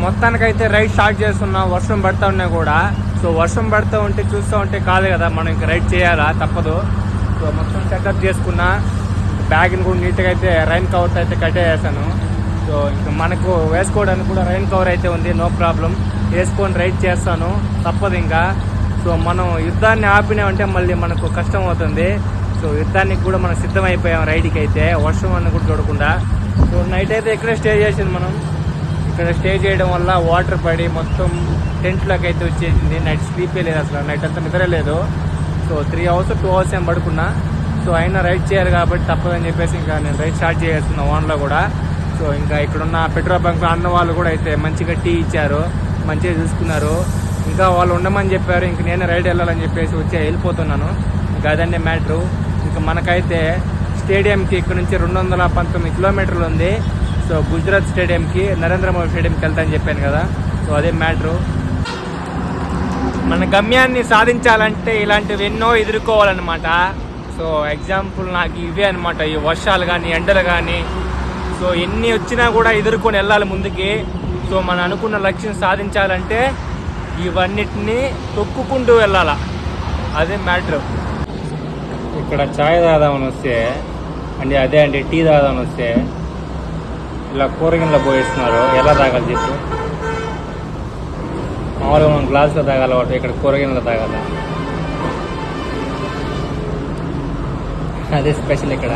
మొత్తానికైతే ride start చేస్తున్నాం. వర్షం పడుతూ ఉన్నాయి కూడా. సో వర్షం పడుతూ ఉంటే చూస్తూ ఉంటే కాదు కదా, మనం ఇంకా రైడ్ చేయాలా, తప్పదు. సో మొత్తం సెటప్ చేసుకున్నా. బ్యాగ్ని కూడా నీట్గా అయితే రైన్ కవర్తో అయితే కట్టేసాను. సో ఇంకా మనకు వేసుకోవడానికి కూడా రైన్ కవర్ అయితే ఉంది, నో ప్రాబ్లం. వేసుకొని రైడ్ చేస్తాను, తప్పదు ఇంకా. సో మనం యుద్ధాన్ని ఆపినామంటే మళ్ళీ మనకు కష్టం అవుతుంది. సో యుద్ధానికి కూడా మనం సిద్ధమైపోయాం రైడ్కి అయితే, వర్షం అన్న కూడా చూడకుండా. సో నైట్ అయితే ఇక్కడే స్టే చేసింది మనం. ఇక్కడ స్టే చేయడం వల్ల వాటర్ పడి మొత్తం టెంట్లోకి అయితే వచ్చేసింది. నైట్ స్లీపే లేదు అసలు, నైట్ అంతా నిద్ర లేదు. సో 3 అవర్స్ 2 అవర్స్ ఏం పడుకున్నా. సో అయినా రైడ్ చేయాలి కాబట్టి తప్పదని చెప్పేసి ఇంకా నేను రైడ్ స్టార్ట్ చేస్తున్నా ఓన్లో కూడా. సో ఇంకా ఇక్కడున్న పెట్రోల్ బంక్లో అన్న వాళ్ళు కూడా అయితే మంచిగా టీ ఇచ్చారు, మంచిగా చూసుకున్నారు. ఇంకా వాళ్ళు ఉండమని చెప్పారు. ఇంక నేనే రైడ్ వెళ్ళాలని చెప్పేసి వెళ్ళిపోతున్నాను. ఇంకా అదండి మ్యాటరు. ఇంకా మనకైతే స్టేడియంకి ఇక్కడ నుంచి 219 కిలోమీటర్లు ఉంది. సో గుజరాత్ స్టేడియంకి, నరేంద్ర మోడీ స్టేడియంకి వెళ్తానని చెప్పాను కదా. సో అదే మ్యాటరు. మన గమ్యాన్ని సాధించాలంటే ఇలాంటివి ఎన్నో ఎదుర్కోవాలన్నమాట. సో ఎగ్జాంపుల్ నాకు ఇవే అనమాట, ఈ వర్షాలు కానీ ఎండలు కానీ. సో ఎన్ని వచ్చినా కూడా ఎదుర్కొని వెళ్ళాలి ముందుకి. సో మనం అనుకున్న లక్ష్యం సాధించాలంటే ఇవన్నిటిని తొక్కుకుంటూ వెళ్ళాలా, అదే మ్యాటర్. ఇక్కడ చాయ్ తాగుదామని వస్తే అదే అండి టీ తాగుదామని వస్తే ఇలా కూరగిన్నెలో పోయిస్తున్నారు. ఎలా తాగాలి చెప్పు? మామూలుగా మనం గ్లాసులో తాగాలి, వాటి ఇక్కడ కూరగిన్నెలో తాగాల. అదే స్పెషల్ ఇక్కడ.